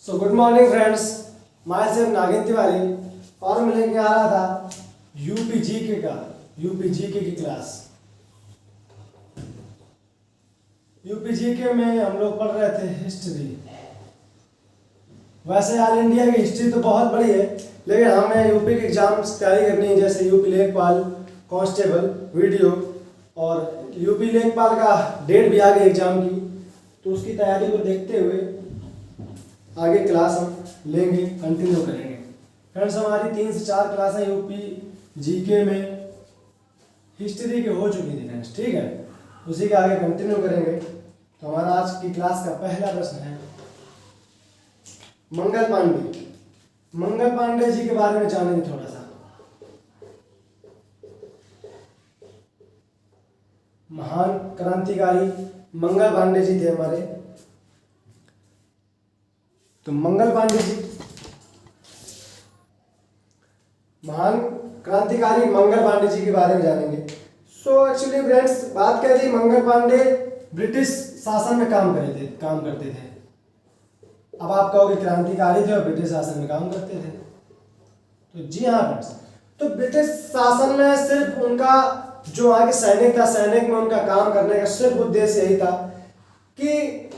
So good morning friends, my self नागिन तिवारी और मैं लेके आ रहा था यूपी जीके की क्लास। यूपी जीके में हम लोग पढ़ रहे थे हिस्ट्री। वैसे ऑल इंडिया की हिस्ट्री तो बहुत बड़ी है, लेकिन हमें यूपी के एग्जाम्स तैयारी करनी है, जैसे यूपी लेखपाल, कांस्टेबल, वीडियो। और यूपी लेखपाल का डेट भी आ गई एग्जाम की, तो उसकी तैयारी को देखते हुए आगे क्लास हम लेंगे, कंटिन्यू करेंगे। फ्रेंड्स, हमारी 3 से 4 क्लासें यूपी जीके में हिस्ट्री के हो चुकी थी फ्रेंड्स, ठीक है। उसी के आगे कंटिन्यू करेंगे। तो हमारा आज की क्लास का पहला प्रश्न है मंगल पांडे। मंगल पांडे जी के बारे में जानेंगे थोड़ा सा। महान क्रांतिकारी मंगल पांडे जी थे हमारे। तो मंगल पांडे जी, महान क्रांतिकारी मंगल पांडे जी के बारे में जानेंगे। सो एक्चुअली फ्रेंड्स, बात कर रही मंगल पांडे ब्रिटिश शासन में काम करते थे। अब आप कहोगे क्रांतिकारी थे और ब्रिटिश शासन में काम करते थे, तो जी हाँ फ्रेंड्स। तो ब्रिटिश शासन में सिर्फ उनका जो आगे सैनिक था, सैनिक में उनका काम करने का सिर्फ उद्देश्य यही था कि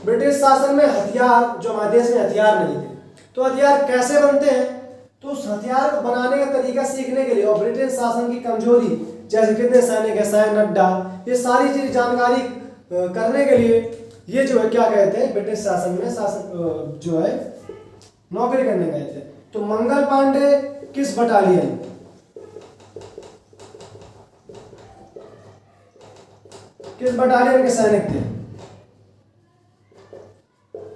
ब्रिटिश शासन में हथियार, जो हमारे देश में हथियार नहीं थे, तो हथियार कैसे बनते हैं, तो उस हथियार को बनाने का तरीका सीखने के लिए और ब्रिटिश शासन की कमजोरी, जैसे कितने सैनिक है, सैन्य अड्डा, ये सारी चीज जानकारी करने के लिए ये जो है क्या कहते हैं, ब्रिटिश शासन में जो है नौकरी करने गए थे। तो मंगल पांडे किस बटालियन के सैनिक थे?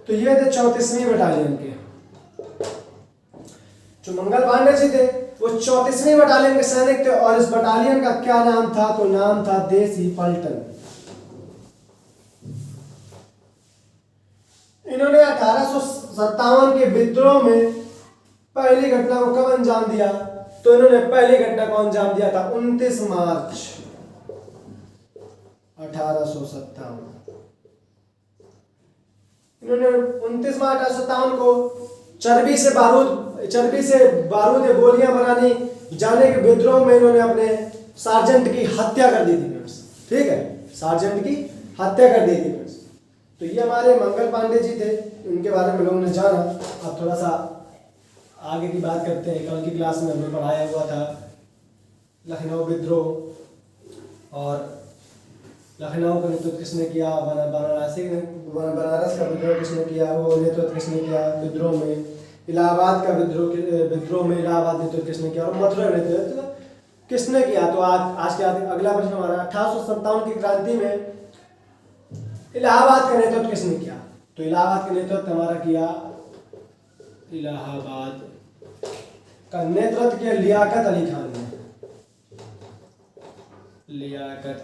तो ये थे 34वीं बटालियन के। जो मंगल पांडे जी थे वो 34वीं बटालियन के सैनिक थे, और इस बटालियन का क्या नाम था? तो नाम था देसी पलटन। इन्होंने 1857 के विद्रोह में पहली घटना को कब अंजाम दिया? तो इन्होंने पहली घटना को अंजाम दिया था 29 मार्च 1857। इन्होंने 29 मार्च 1857 को चर्बी से बारूद या गोलियां बनाने जाने के विद्रोह में इन्होंने अपने सार्जेंट की हत्या कर दी थी फ्रेंड्स, ठीक है। सार्जेंट की हत्या कर दी थी फ्रेंड्स। तो ये हमारे मंगल पांडे जी थे, उनके बारे में लोगों ने जाना। अब थोड़ा सा आगे की बात करते हैं। कल की क्लास में हमें पढ़ाया हुआ था लखनऊ विद्रोह, और लखनऊ का नेतृत्व किसने किया, बनारस का विद्रोह किसने किया, वो नेतृत्व किसने किया विद्रोह में, इलाहाबाद का विद्रोह में इलाहाबाद नेतृत्व किसने किया, और मथुरा नेतृत्व किसने किया। तो आज के अगला प्रश्न हमारा 1857 की क्रांति में इलाहाबाद का नेतृत्व किसने किया? तो इलाहाबाद का नेतृत्व हमारा किया, इलाहाबाद का नेतृत्व किया लियाकत अली खान ने। लियाकत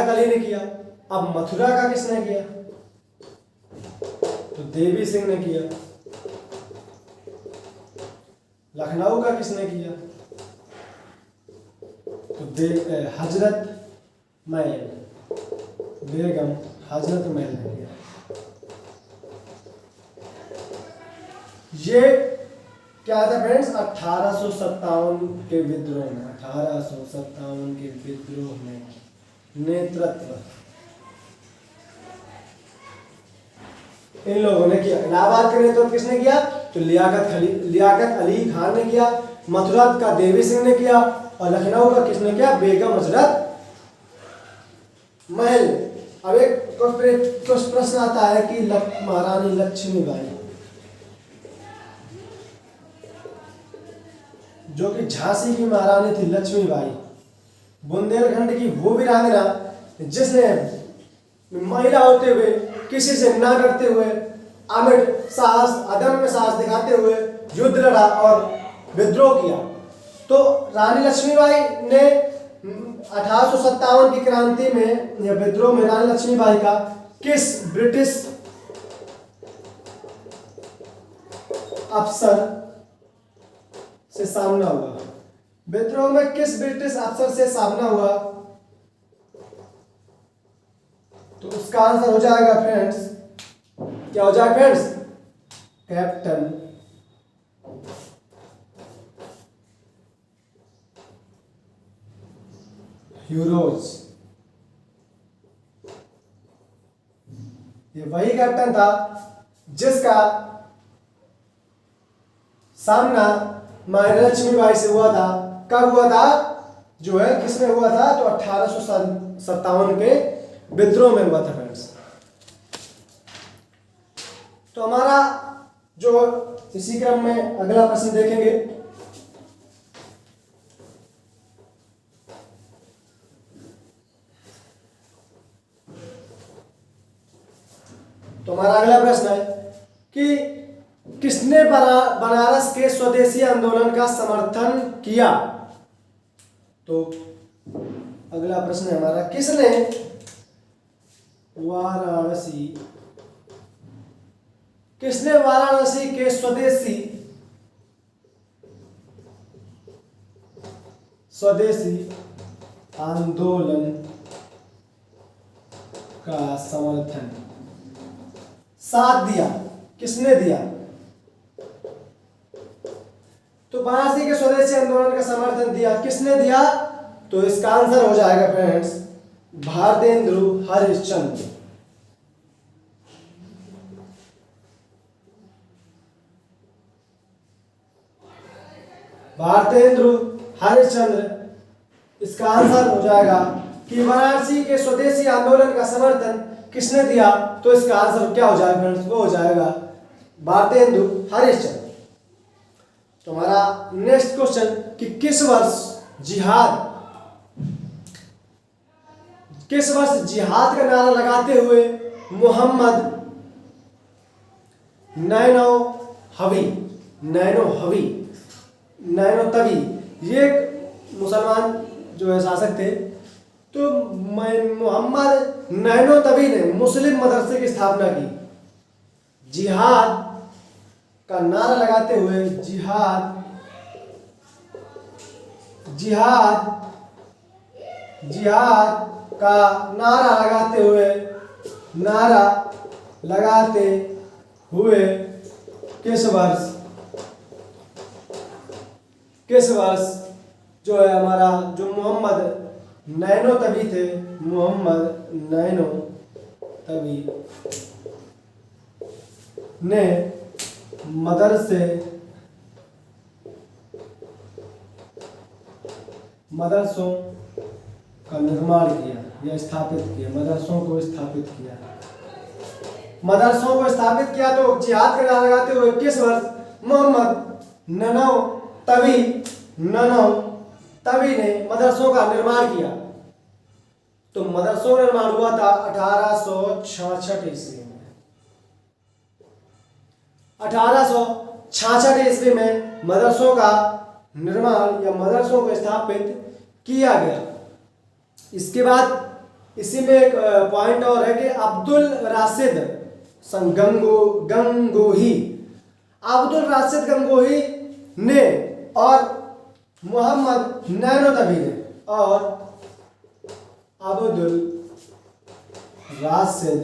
अली ने किया। अब मथुरा का किसने किया? तो देवी सिंह ने किया। लखनऊ का किसने किया? तो हजरत महल, बेगम हजरत महल ने किया। ये क्या था फ्रेंड्स? 1857 के विद्रोह में, 1857 के विद्रोह में नेतृत्व इन लोगों ने किया। इलाहाबाद का नेतृत्व किसने किया? तो लियाकत अली खान ने किया। मथुरा का देवी सिंह ने किया, और लखनऊ का किसने किया? बेगम हजरत महल। अब एक प्रश्न आता है कि महारानी लक्ष्मीबाई, जो कि झांसी की महारानी थी, लक्ष्मीबाई, बुंदेलखंड की वो वीरांगना जिसने महिला होते हुए, किसी से ना डरते हुए, अदम्य साहस दिखाते हुए युद्ध लड़ा और विद्रोह किया। तो रानी लक्ष्मीबाई ने 1857 की क्रांति में या विद्रोह में रानी लक्ष्मीबाई का किस ब्रिटिश अफसर से सामना हुआ? विद्रोह में किस ब्रिटिश अफसर से सामना हुआ? तो उसका आंसर हो जाएगा फ्रेंड्स क्या हो जाएगा फ्रेंड्स? Captain Hugh Rose. ये वही कैप्टन था जिसका सामना महारानी लक्ष्मीबाई से हुआ था। कब हुआ था? जो है किसमें हुआ था? तो 1857 के विद्रोह में हुआ था फ्रेंड्स। तो हमारा जो इसी क्रम में अगला प्रश्न देखेंगे। तो हमारा अगला प्रश्न है कि किसने बनारस के स्वदेशी आंदोलन का समर्थन किया? तो अगला प्रश्न है हमारा, किसने वाराणसी के स्वदेशी आंदोलन का समर्थन साथ दिया? किसने दिया? तो वाराणसी के स्वदेशी आंदोलन का समर्थन दिया, किसने दिया? तो इसका आंसर हो जाएगा फ्रेंड्स भारतेंदु हरिश्चंद्र। भारतेंदु हरिश्चंद्र इसका आंसर हो जाएगा कि वाराणसी के स्वदेशी आंदोलन का समर्थन किसने दिया? तो इसका आंसर क्या हो जाएगा फ्रेंड्स? वो हो जाएगा भारतेंदु हरिश्चंद्र। तो हमारा नेक्स्ट क्वेश्चन कि किस वर्ष जिहाद का नारा लगाते हुए मोहम्मद नैनो तवी ये मुसलमान जो है शासक थे, तो मोहम्मद नैनो तवी ने मुस्लिम मदरसे की स्थापना की। जिहाद का नारा लगाते हुए जिहाद का नारा लगाते हुए किस वर्ष जो है हमारा जो मोहम्मद नैनो तवी थे, मोहम्मद नैनो तवी ने मदरसों का निर्माण किया या स्थापित किया? मदरसों को स्थापित किया। तो जिहाद का नारा लगाते हुए किस वर्ष मोहम्मद नैनो तवी ने मदरसों का निर्माण किया? तो मदरसों का निर्माण हुआ था 1866 ईस्वी में। 1866 ईस्वी में मदरसों का निर्माण या मदरसों को स्थापित किया गया। इसके बाद इसी में एक पॉइंट और है कि अब्दुल राशिद गंगोही ने और मोहम्मद नैनो तवी ने और अब्दुल राशिद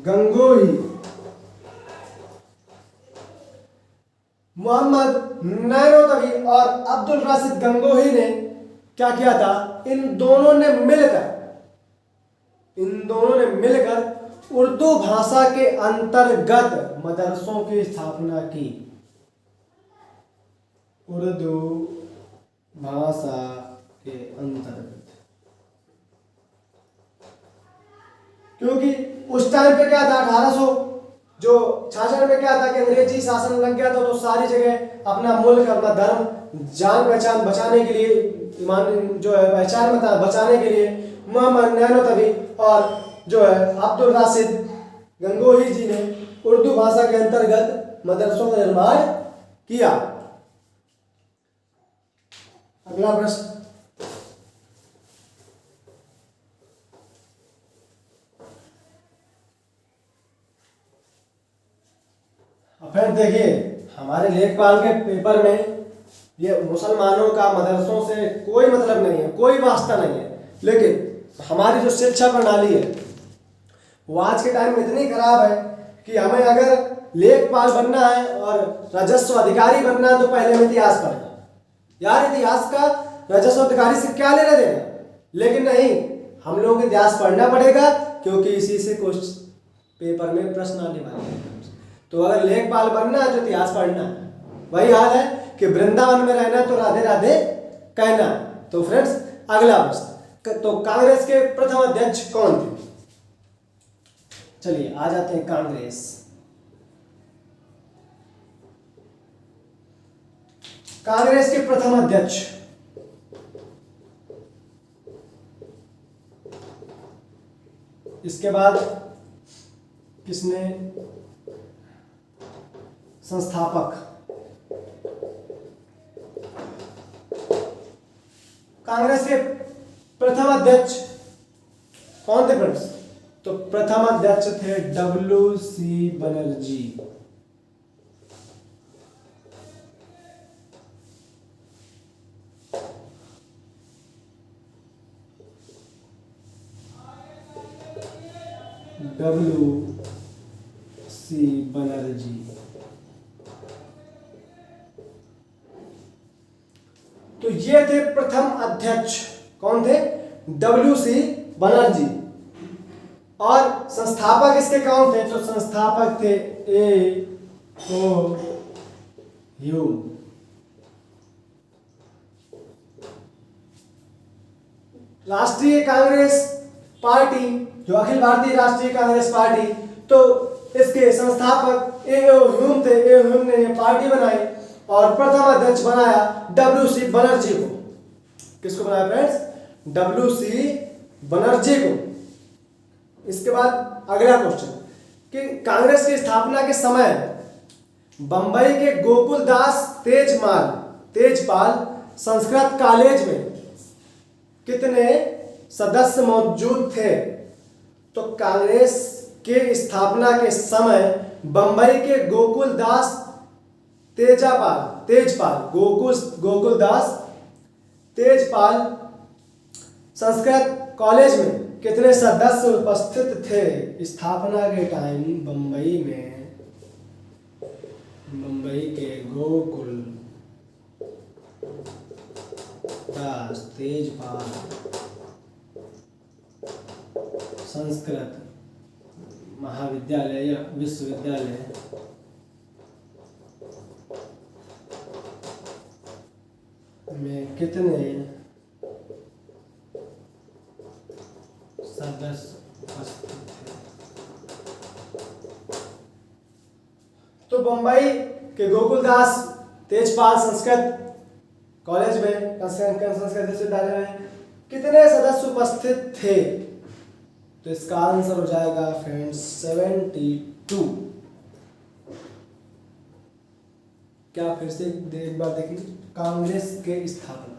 गंगोही मोहम्मद नैनो तवी और अब्दुल राशिद गंगोही ने क्या किया था? इन दोनों ने मिलकर उर्दू भाषा के अंतर्गत मदरसों की स्थापना की। उर्दू भाषा के अंतर्गत, क्योंकि उस टाइम पे क्या था 1866 में क्या था कि अंग्रेजी शासन लग गया था, तो सारी जगह अपना मुल्क अपना धर्म जान पहचान बचाने के लिए जो है पहचान बचाने के लिए मोहम्मद नैनो तवी और जो है अब्दुल राशिद गंगोही जी ने उर्दू भाषा के अंतर्गत मदरसों का निर्माण किया। अगला प्रश्न, फिर देखिए हमारे लेखपाल के पेपर में ये मुसलमानों का मदरसों से कोई मतलब नहीं है, कोई वास्ता नहीं है, लेकिन हमारी जो शिक्षा प्रणाली है वो आज के टाइम में इतनी खराब है कि हमें अगर लेखपाल बनना है और राजस्व अधिकारी बनना है तो पहले हमें इतिहास पढ़ना। यार इतिहास का राजस्व अधिकारी से क्या लेना देना, लेकिन नहीं, हम लोगों को इतिहास पढ़ना पड़ेगा क्योंकि इसी से कुछ पेपर में प्रश्न आने वाले हैं। तो अगर लेखपाल बनना है तो इतिहास पढ़ना है। वही हाल है कि वृंदावन में रहना तो राधे राधे कहना। तो फ्रेंड्स अगला प्रश्न, तो कांग्रेस के प्रथम अध्यक्ष कौन थे? चलिए आ जाते हैं कांग्रेस। कांग्रेस के प्रथम अध्यक्ष इसके बाद किसने संस्थापक? कांग्रेस के प्रथम अध्यक्ष कौन थे फ्रेंड्स? तो प्रथम अध्यक्ष थे WC बनर्जी। WC बनर्जी। तो ये थे प्रथम अध्यक्ष। कौन थे? WC बनर्जी। और संस्थापक इसके कौन थे? तो संस्थापक थे A.O. ह्यूम। राष्ट्रीय कांग्रेस पार्टी, जो अखिल भारतीय राष्ट्रीय कांग्रेस पार्टी, तो इसके संस्थापक A.O. ह्यूम थे। A.O. ह्यूम ने ये पार्टी बनाई और प्रथम अध्यक्ष बनाया WC बनर्जी को। किसको बनाया फ्रेंड्स? WC बनर्जी को। इसके बाद अगला क्वेश्चन कि कांग्रेस की स्थापना के समय बंबई के गोकुलदास तेजपाल संस्कृत कॉलेज में कितने सदस्य मौजूद थे? तो कांग्रेस के स्थापना के समय बंबई के गोकुलदास गोकुलदास तेजपाल संस्कृत कॉलेज में कितने सदस्य उपस्थित थे? स्थापना के टाइम बंबई के गोकुलदास तेजपाल संस्कृत महाविद्यालय या विश्वविद्यालय में कितने सदस्य उपस्थित थे? तो बंबई के गोकुलदास तेजपाल संस्कृत कॉलेज में संस्कृत विश्वविद्यालय में कितने सदस्य उपस्थित थे? तो इसका आंसर हो जाएगा फ्रेंड्स 72। क्या फिर से एक बार देखिए, कांग्रेस के स्थापना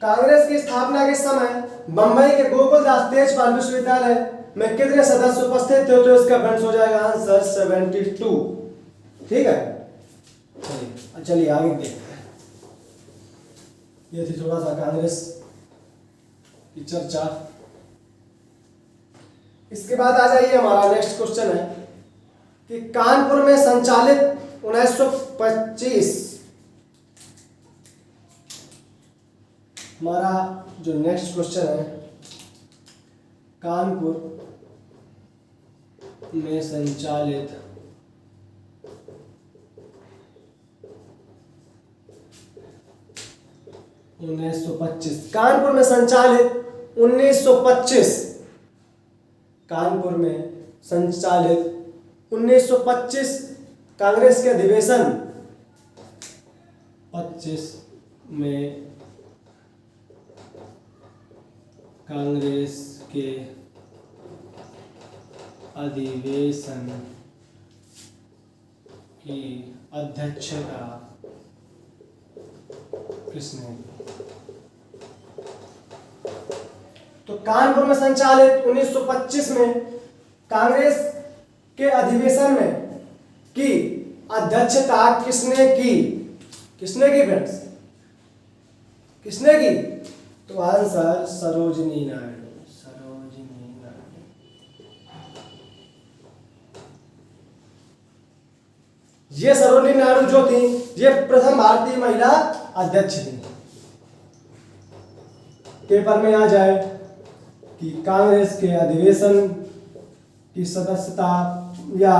कांग्रेस की स्थापना के समय बंबई के गोकुलदास तेजपाल विश्वविद्यालय में कितने सदस्य उपस्थित थे? तो इसका फ्रेंड्स हो जाएगा आंसर 72। ठीक है, चलिए आगे देखते हैं। ये थी थोड़ा सा कांग्रेस की चर्चा। इसके बाद आ जाइए, हमारा नेक्स्ट क्वेश्चन है कि कानपुर में संचालित 1925, हमारा जो नेक्स्ट क्वेश्चन है, कानपुर में संचालित 1925, कानपुर में संचालित 1925, कानपुर में संचालित 1925 कांग्रेस के अधिवेशन 25 में कांग्रेस के अधिवेशन की अध्यक्षता किसने? तो कानपुर में संचालित 1925 में कांग्रेस के अधिवेशन में की अध्यक्षता किसने की? किसने की फ्रेंड्स? किसने की? तो आंसर सरोजिनी नायडू। सरोजिनी नायडू। ये सरोजिनी नायडू जो थी, ये प्रथम भारतीय महिला अध्यक्ष थी। पेपर में आ जाए कि कांग्रेस के अधिवेशन की सदस्यता, या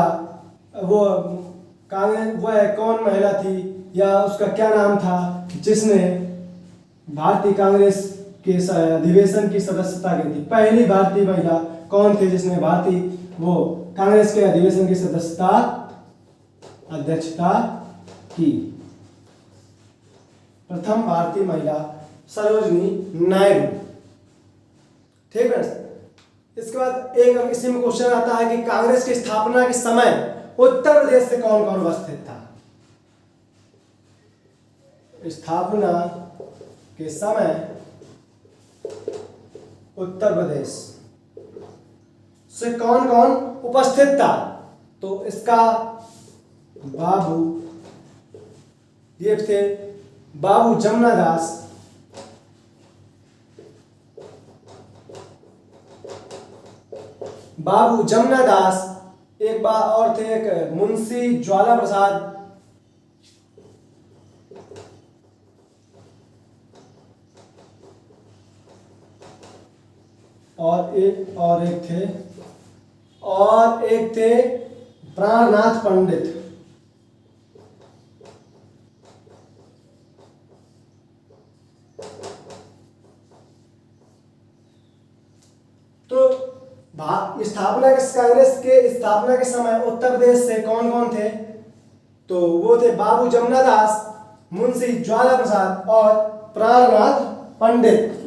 वो कांग्रेस वो है कौन महिला थी, या उसका क्या नाम था जिसने भारतीय कांग्रेस के अधिवेशन की सदस्यता की थी? पहली भारतीय महिला कौन थी जिसने भारतीय वो कांग्रेस के अधिवेशन की सदस्यता अध्यक्षता की? प्रथम भारतीय महिला सरोजिनी नायडू। ठीक है। इसके बाद एक इसी में क्वेश्चन आता है कि कांग्रेस की स्थापना के समय उत्तर प्रदेश से कौन कौन उपस्थित था? स्थापना के समय उत्तर प्रदेश से कौन कौन उपस्थित था? तो इसका बाबू, ये थे बाबू जमुना दास, बाबू जमुना दास, एक बार और थे एक मुंशी ज्वाला प्रसाद, और एक थे प्राणनाथ पंडित। तो कांग्रेस के स्थापना के समय उत्तर प्रदेश से कौन कौन थे? तो वो थे बाबू जमुना दास, मुंशी ज्वाला प्रसाद और प्राणनाथ पंडित।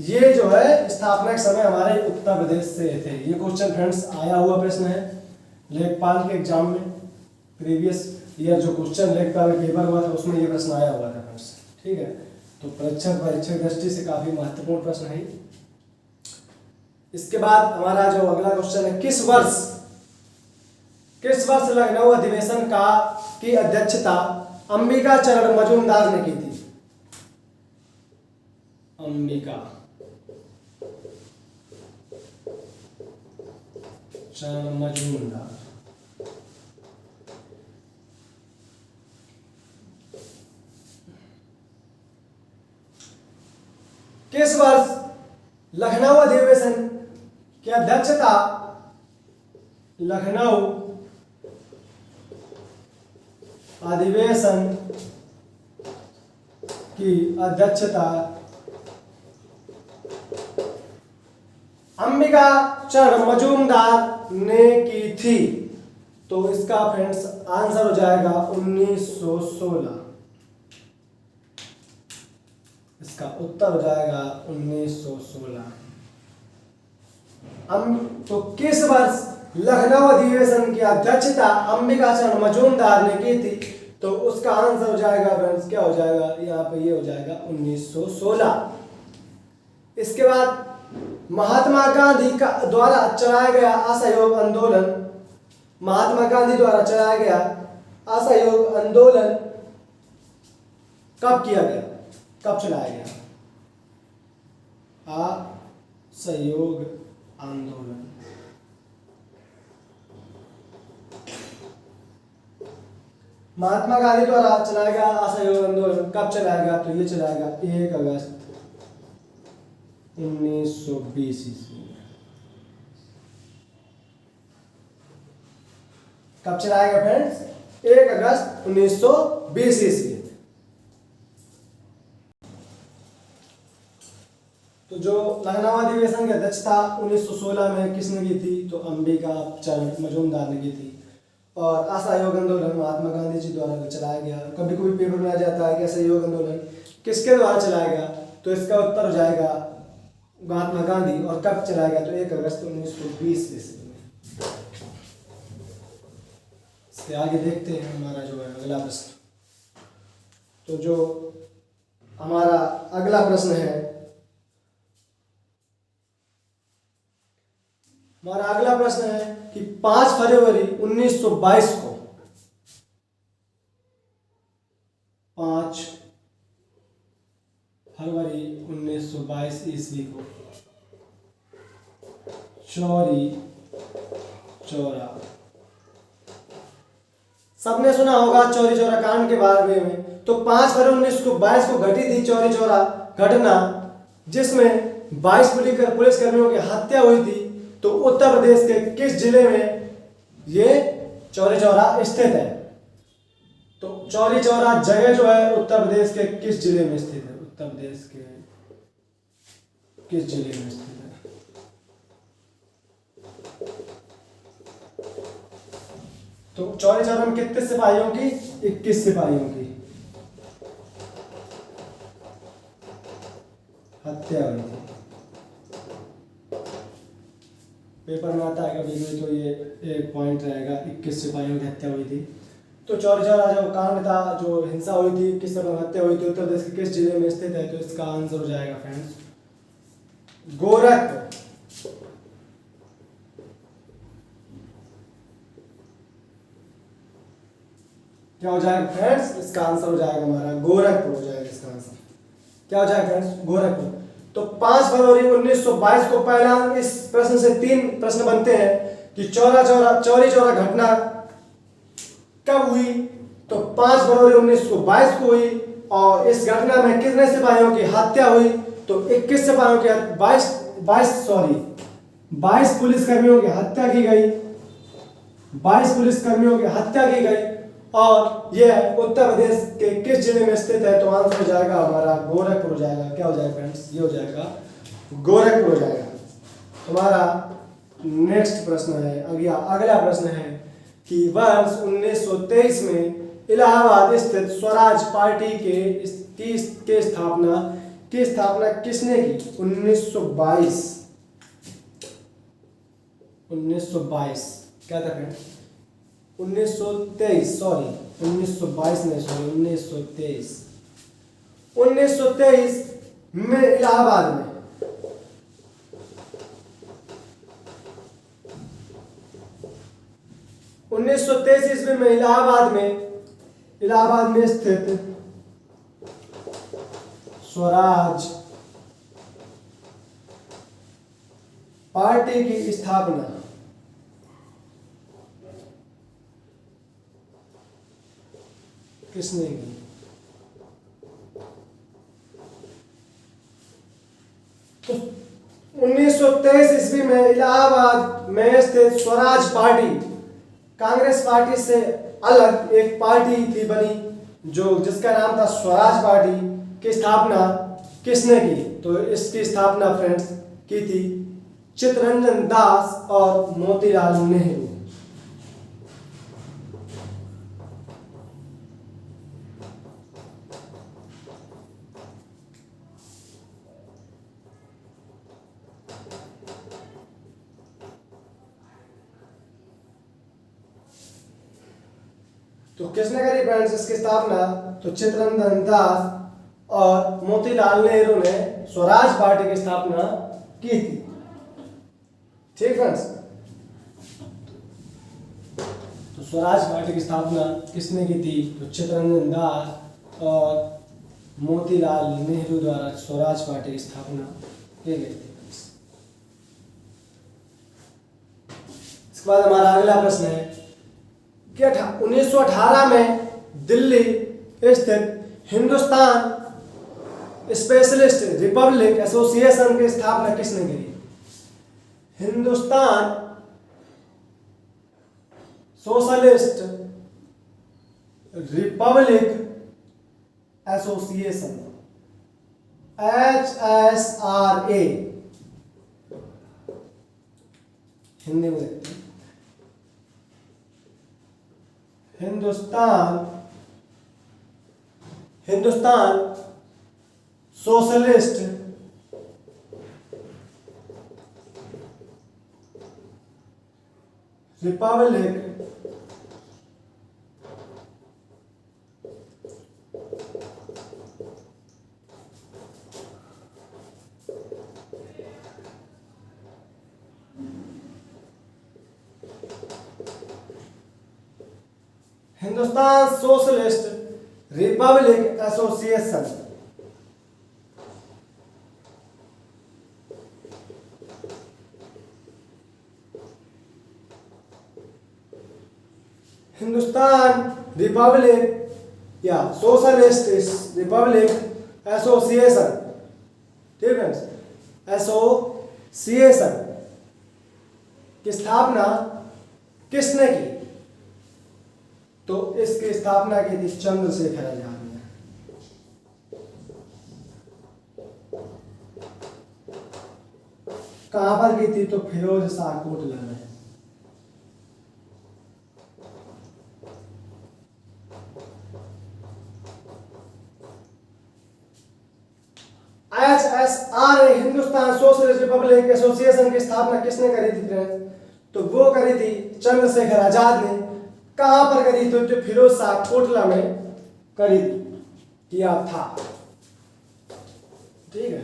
ये जो है स्थापना के समय हमारे उत्तर प्रदेश से थे। ये क्वेश्चन फ्रेंड्स आया हुआ प्रश्न है लेखपाल के एग्जाम में। प्रीवियस ईयर जो क्वेश्चन लेखपाल पेपर हुआ था उसमें ये प्रश्न आया हुआ था फ्रेंड्स। ठीक है, तो परीक्षक दृष्टि से काफी महत्वपूर्ण प्रश्न है। इसके बाद हमारा जो अगला क्वेश्चन है, किस वर्ष लखनऊ अधिवेशन की अध्यक्षता अंबिका चरण मजूमदार ने की थी? अंबिका चरण मजूमदार। किस वर्ष लखनऊ अधिवेशन की अध्यक्षता लखनऊ अधिवेशन की अध्यक्षता अंबिका चरण मजूमदार ने की थी? तो इसका फ्रेंड्स आंसर हो जाएगा 1916। इसका उत्तर हो जाएगा 1916। तो किस वर्ष लखनऊ अधिवेशन की अध्यक्षता अंबिका चरण मजूमदार ने की थी? तो उसका आंसर हो जाएगा फ्रेंड्स, क्या हो जाएगा यहाँ पे, ये हो जाएगा 1916। इसके बाद महात्मा गांधी द्वारा चलाया गया असहयोग आंदोलन, महात्मा गांधी द्वारा चलाया गया असहयोग आंदोलन कब किया गया, कब चलाया गया? असहयोग आंदोलन महात्मा गांधी द्वारा चलाया गया असहयोग आंदोलन कब चलाया गया? तो ये चलाएगा 1 अगस्त 1920 ईस्वी। कब चलाया गया फ्रेंड्स? 1 अगस्त 1920 ईस्वी। तो जो लखनऊ अधिवेशन की अध्यक्षता 1916 में किसने की थी? तो अंबिका चरण मजूमदार ने की थी। और असहयोग आंदोलन महात्मा गांधी जी द्वारा चलाया गया। कभी कभी पेपर में आ जाता है कि असहयोग आंदोलन किसके द्वारा चलाया गया? तो इसका उत्तर हो जाएगा महात्मा गांधी। और कब चलाया गया? तो 1 अगस्त 1920 ईस्वी में। इसके आगे देखते हैं हमारा जो है अगला प्रश्न। तो जो हमारा अगला प्रश्न है, हमारा अगला प्रश्न है कि 5 फरवरी 1922 को 5 फरवरी 1922 ईस्वी को चौरी चौरा। सबने सुना होगा चौरी चौरा कांड के बारे में। तो 5 फरवरी 1922 को घटी थी चौरी चौरा घटना, जिसमें 22 पुलिस कर्मियों की हत्या हुई थी। तो उत्तर प्रदेश के किस जिले में ये चौरी चौरा स्थित है? तो चौरी चौरा जगह जो है उत्तर प्रदेश के किस जिले में स्थित है? उत्तर प्रदेश के किस जिले में स्थित है? तो चौरी चौरा में कितने सिपाहियों की? 21 सिपाहियों की हत्या हुई थी। पेपर में आता है कभी तो ये एक पॉइंट रहेगा, 21 सिपाहियों की हत्या हुई थी। तो चौरी चौरा जो कांड था, जो हिंसा हुई थी, किस तरह हत्या हुई थी, उत्तर प्रदेश के किस जिले में स्थित है? तो इसका आंसर हो जाएगा फ्रेंड्स गोरखपुर। क्या हो जाएगा फ्रेंड्स? इसका आंसर हो जाएगा हमारा गोरखपुर हो जाएगा इसका आंसर। क्या हो जाएगा फ्रेंड्स? गोरखपुर। तो 5 फरवरी 1922 को पहला, इस प्रश्न से 3 प्रश्न बनते हैं कि चौरी चौरा घटना कब हुई? तो 5 फरवरी 1922 को हुई। और इस घटना में कितने सिपाहियों की हत्या हुई? तो 21 सिपाहियों की 22 पुलिसकर्मियों की हत्या की गई। 22 पुलिसकर्मियों की हत्या की गई। और यह उत्तर प्रदेश के किस जिले में स्थित है? तो आंसर हो जाएगा हमारा गोरखपुर हो जाएगा। क्या हो जाएगा फ्रेंड्स? ये हो जाएगा गोरखपुर हो जाएगा। हमारा नेक्स्ट प्रश्न है, अगला प्रश्न है कि वर्ष 1923 में इलाहाबाद स्थित स्वराज पार्टी के स्थापना किसने की? 1922 क्या था फ्रेंड्स? 1923 में इलाहाबाद में 1923 ईस्वी में इलाहाबाद में स्थित स्वराज पार्टी की स्थापना किसने की? तो 1923 ईस्वी में इलाहाबाद में स्थित स्वराज पार्टी कांग्रेस पार्टी से अलग एक पार्टी थी बनी, जिसका नाम था स्वराज पार्टी की स्थापना किसने की? तो इसकी स्थापना फ्रेंड्स की थी चित्तरंजन दास और मोतीलाल नेहरू। तो किसने करी फ्रेंड्स इसकी स्थापना? तो चित्तरंजन दास और मोतीलाल नेहरू ने स्वराज पार्टी की स्थापना की थी। ठीक फ्रेंड्स, तो स्वराज पार्टी की स्थापना किसने की थी? तो चित्तरंजन दास और मोतीलाल नेहरू द्वारा स्वराज पार्टी की स्थापना की गई थी। इसके बाद हमारा अगला प्रश्न है कि 1918 में दिल्ली स्थित हिंदुस्तान स्पेशलिस्ट रिपब्लिक एसोसिएशन की स्थापना किसने की? Hindustan socialist Republic association HSRA Hindi में देखते हैं। Hindustan socialist Republic Hindustan socialist Republic association. Hindustan Republic या सोशलिस्ट रिपब्लिक एसोसिएशन, ठीक है, एसोसिएशन की स्थापना किसने की? तो इसकी स्थापना की थी चंद्रशेखर आजाद ने। कहां पर की थी? तो फिरोज शाह कोटला में। HSRA Hindustan socialist Republic association की स्थापना किसने करी थी फ्रेंड्स? तो वो करी थी चंद्रशेखर आजाद ने। कहां पर करी थी? तो फिरोज शाह कोटला में करी किया था, ठीक है।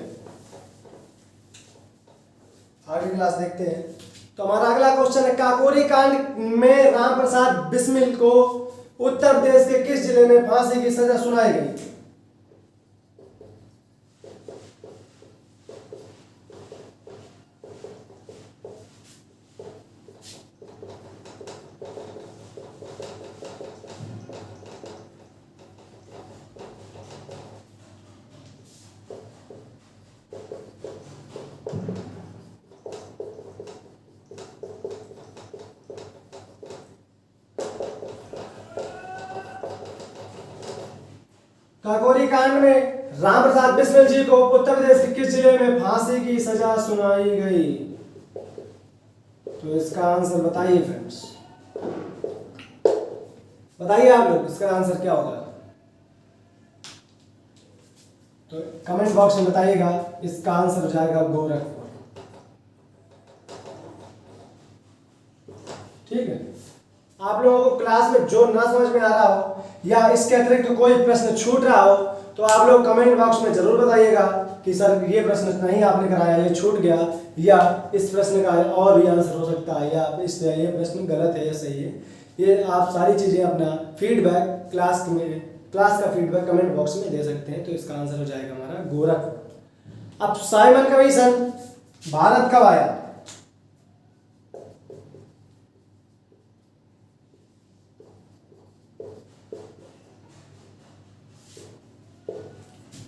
आगे क्लास देखते हैं। तो हमारा अगला क्वेश्चन है, काकोरी कांड में राम प्रसाद बिस्मिल को उत्तर प्रदेश के किस जिले में फांसी की सजा सुनाई गई? काकोरी कांड में राम प्रसाद बिस्मिल जी को उत्तर प्रदेश के किस जिले में फांसी की सजा सुनाई गई? तो इसका आंसर बताइए फ्रेंड्स, बताइए आप लोग इसका आंसर क्या होगा? तो कमेंट बॉक्स में बताइएगा। इसका आंसर हो जाएगा गोरखपुर, ठीक है। आप लोगों को क्लास में जो ना समझ में आ रहा हो या इसके अतिरिक्त तो कोई प्रश्न छूट रहा हो तो आप लोग कमेंट बॉक्स में जरूर बताइएगा कि सर ये प्रश्न नहीं आपने कराया, ये छूट गया, या इस प्रश्न का और भी आंसर हो सकता है, या ये प्रश्न गलत है या सही है। ये आप सारी चीज़ें अपना फीडबैक क्लास का फीडबैक कमेंट बॉक्स में दे सकते हैं। तो इसका आंसर हो जाएगा हमारा गोरखपुर। अब साइमन कमीशन भारत कब आया?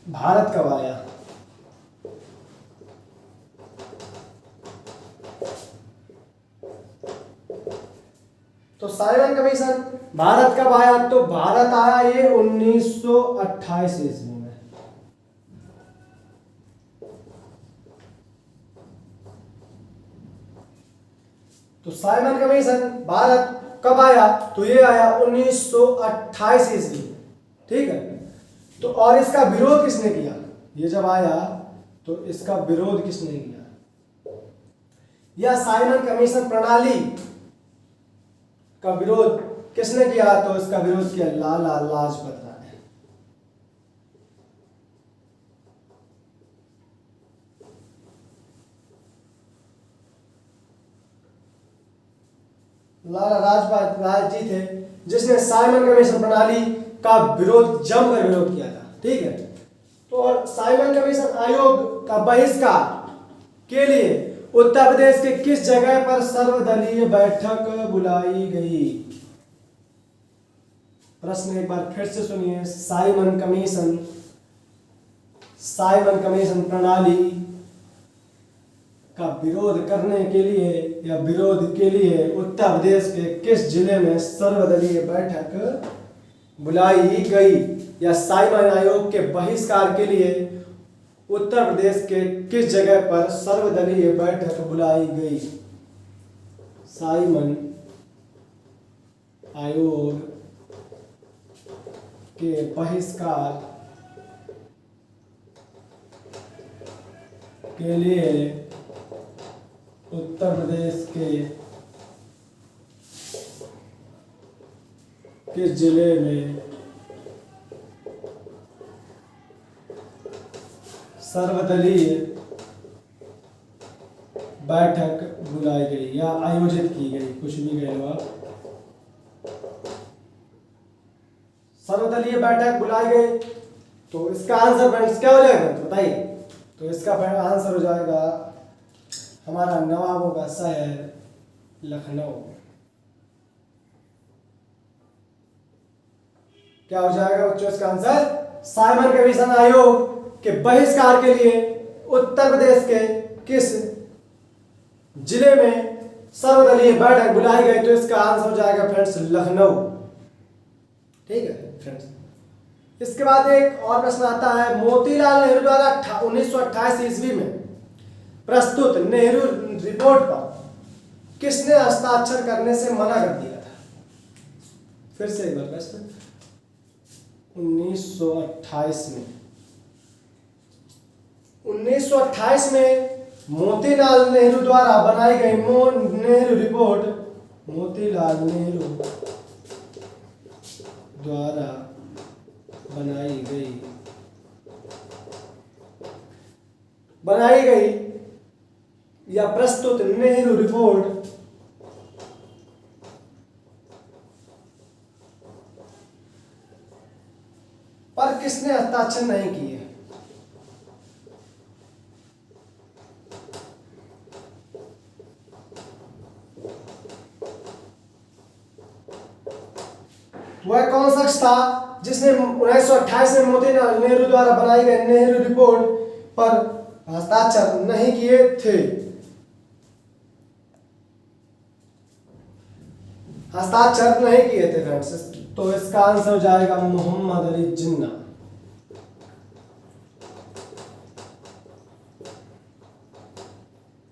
भारत कब आया? तो साइमन कमीशन भारत कब आया? तो भारत आया ये 1928 ईस्वी में। तो साइमन कमीशन भारत कब आया? तो ये आया 1928 ईस्वी, ठीक है। तो और इसका विरोध किसने किया? ये जब आया तो इसका विरोध किसने किया? या साइमन कमीशन प्रणाली का विरोध किसने किया? तो इसका विरोध किया लाला लाजपत राय ने। लाला लाजपत राय जी थे जिसने साइमन कमीशन प्रणाली का विरोध जमकर विरोध किया था, ठीक है। तो और साइमन कमीशन आयोग का बहिष्कार के लिए उत्तर प्रदेश के किस जगह पर सर्वदलीय बैठक बुलाई गई? प्रश्न एक बार फिर से सुनिए। साइमन कमीशन प्रणाली का विरोध करने के लिए या विरोध के लिए उत्तर प्रदेश के किस जिले में सर्वदलीय बैठक बुलाई गई? या साइमन आयोग के बहिष्कार के लिए उत्तर प्रदेश के किस जगह पर सर्वदलीय बैठक बुलाई गई? साइमन आयोग के बहिष्कार के लिए उत्तर प्रदेश के किस जिले में सर्वदलीय बैठक बुलाई गई या आयोजित की गई, कुछ भी कह लो आप। सर्वदलीय बैठक बुलाई गई। तो इसका आंसर फ्रेंड्स क्या हो जाएगा बताइए। तो इसका आंसर हो जाएगा हमारा नवाबों का शहर लखनऊ। क्या हो जाएगा बच्चों इसका आंसर? साइमन कमीशन आयोग के बहिष्कार के लिए उत्तर प्रदेश के किस जिले में सर्वदलीय बैठक बुलाई गई? तो इसका आंसर हो जाएगा फ्रेंड्स लखनऊ। ठीक है फ्रेंड्स। इसके बाद एक और प्रश्न आता है, मोतीलाल नेहरू द्वारा 1928 ईस्वी में प्रस्तुत नेहरू रिपोर्ट पर किसने हस्ताक्षर करने से मना कर दिया था? फिर से एक बार प्रश्न। 1928 में मोतीलाल नेहरू द्वारा बनाई गई नेहरू रिपोर्ट, मोतीलाल नेहरू द्वारा बनाई गई या प्रस्तुत नेहरू रिपोर्ट पर किसने हस्ताक्षर नहीं किए? वह कौन शख्स था जिसने 1928 में मोतीलाल नेहरू द्वारा बनाई गई नेहरू रिपोर्ट पर हस्ताक्षर नहीं किए थे? हस्ताक्षर नहीं किए थे फ्रेंड्स। तो इसका आंसर हो जाएगा मोहम्मद अली जिन्ना।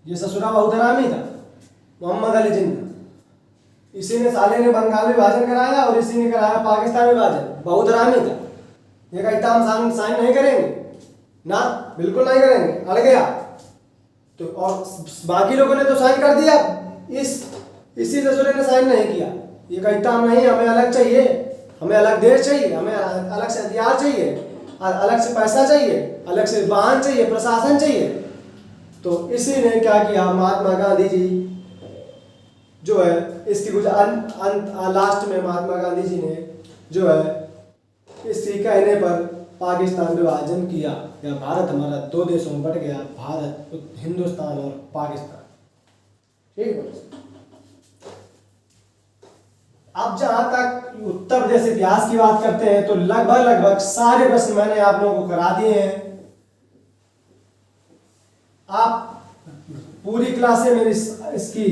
ये ससुरा बहुत हरामी था मोहम्मद अली जिन्ना। इसी ने साले ने बंगाल विभाजन कराया और इसी ने कराया पाकिस्तान विभाजन। बहुत हरामी था। ये कहता हम साइन नहीं करेंगे ना, बिल्कुल नहीं करेंगे, अड़ गया। तो और बाकी लोगों ने तो साइन कर दिया, इसी ससुरे ने साइन नहीं किया। ये कहता हम नहीं, हमें अलग चाहिए, हमें अलग देश चाहिए, हमें अलग से हथियार चाहिए, अलग से पैसा चाहिए, अलग से वाहन चाहिए, प्रशासन चाहिए। तो इसी ने क्या किया, महात्मा गांधी जी जो है इसकी कुछ लास्ट में महात्मा गांधी जी ने जो है इसके कहने पर पाकिस्तान विभाजन किया, या भारत हमारा दो देशों में बट गया, भारत हिंदुस्तान और पाकिस्तान। ठीक है। अब जहां तक उत्तर प्रदेश इतिहास की बात करते हैं तो लगभग सारे प्रश्न मैंने आप लोगों को करा दिए हैं। आप पूरी क्लासें मेरी इसकी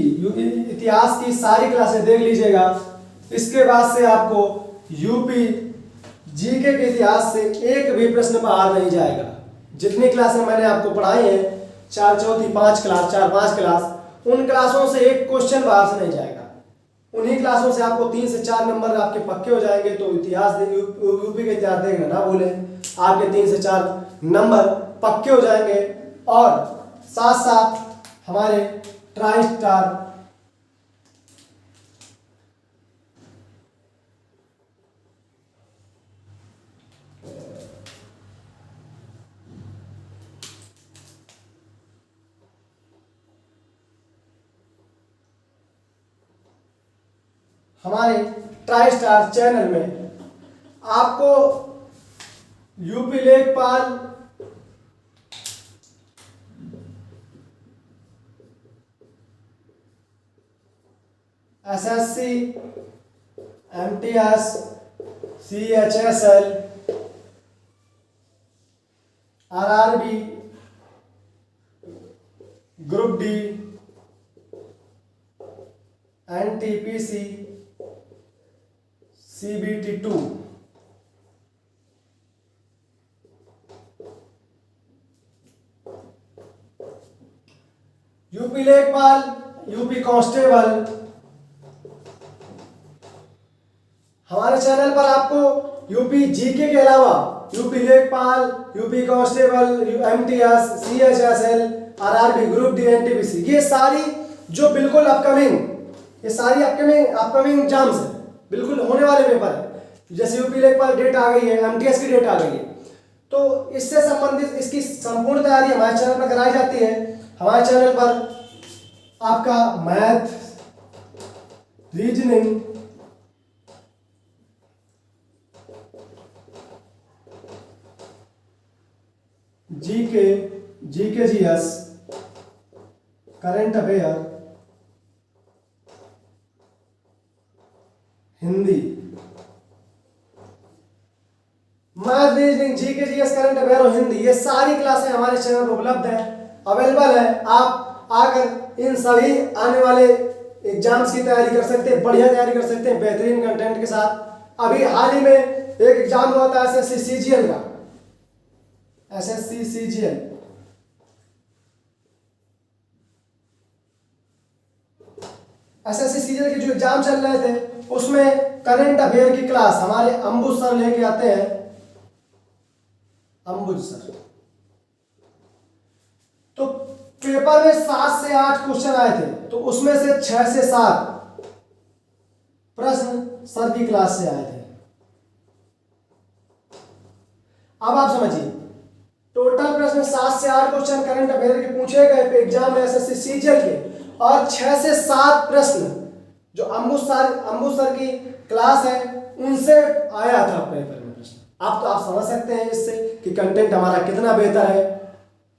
इतिहास की सारी क्लासें देख लीजिएगा। इसके बाद से आपको यूपी जीके के इतिहास से एक भी प्रश्न बाहर नहीं जाएगा। जितनी क्लासें मैंने आपको पढ़ाई हैं, 4 क्लास, उन क्लासों से एक क्वेश्चन बाहर से नहीं जाएगा। उन्हीं क्लासों से आपको 3 से 4 नंबर आपके पक्के हो जाएंगे। तो इतिहास यूपी के इतिहास देखना ना बोले, आपके 3 से 4 नंबर पक्के हो जाएंगे। और साथ साथ हमारे ट्राई स्टार चैनल में आपको यूपी लेखपाल, SSC, MTS, CHSL, RRB, group D, NTPC, CBT 2, UP लेखपाल, यूपी कांस्टेबल। हमारे चैनल पर आपको यूपी जीके के अलावा यूपी लेखपाल, UP constable, MTS, CHSL, RRB, group D, NTPC, ये सारी जो बिल्कुल ये सारी अपकमिंग एग्जाम्स है, बिल्कुल होने वाले पेपर है। जैसे यूपी लेखपाल डेट आ गई है, एमटीएस की डेट आ गई है, तो इससे संबंधित इसकी संपूर्ण तैयारी हमारे चैनल पर कराई जाती है। हमारे चैनल पर आपका math, reasoning, GK GK GS current affair Hindi, math reasoning GK GS current affair और हिंदी, ये सारी क्लासें हमारे चैनल पर उपलब्ध है, अवेलेबल है। आप आकर इन सभी आने वाले एग्जाम्स की तैयारी कर सकते हैं, बढ़िया तैयारी कर सकते हैं बेहतरीन कंटेंट के साथ। अभी हाल ही में एक एग्जाम हुआ था एसएससी सीजीएल का, एसएससी सीजीएल, एसएससी सीजीएल के जो एग्जाम चल रहे थे उसमें करंट अफेयर की क्लास हमारे अंबुज सर लेके आते हैं, अंबुज सर। तो पेपर में 7 से 8 क्वेश्चन आए थे, तो उसमें से 6 से 7 प्रश्न सर की क्लास से आए थे। अब आप समझिए, टोटल प्रश्न 7 से 8 क्वेश्चन करंट अफेयर के पूछे गए एग्जाम में एसएससी सीजीएल के, और 6 से 7 प्रश्न जो अंबुज सर की क्लास है उनसे आया था पेपर में प्रश्न। अब तो आप समझ सकते हैं इससे कि कंटेंट हमारा कितना बेहतर है।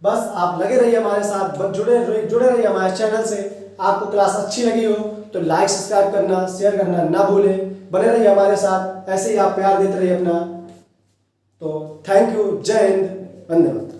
बस आप लगे रहिए हमारे साथ, जुड़े रहिए हमारे चैनल से। आपको क्लास अच्छी लगी हो तो लाइक सब्सक्राइब करना, शेयर करना ना भूलें। बने रहिए हमारे साथ, ऐसे ही आप प्यार देते रहिए अपना। तो थैंक यू, जय हिंद, वंदे मातरम।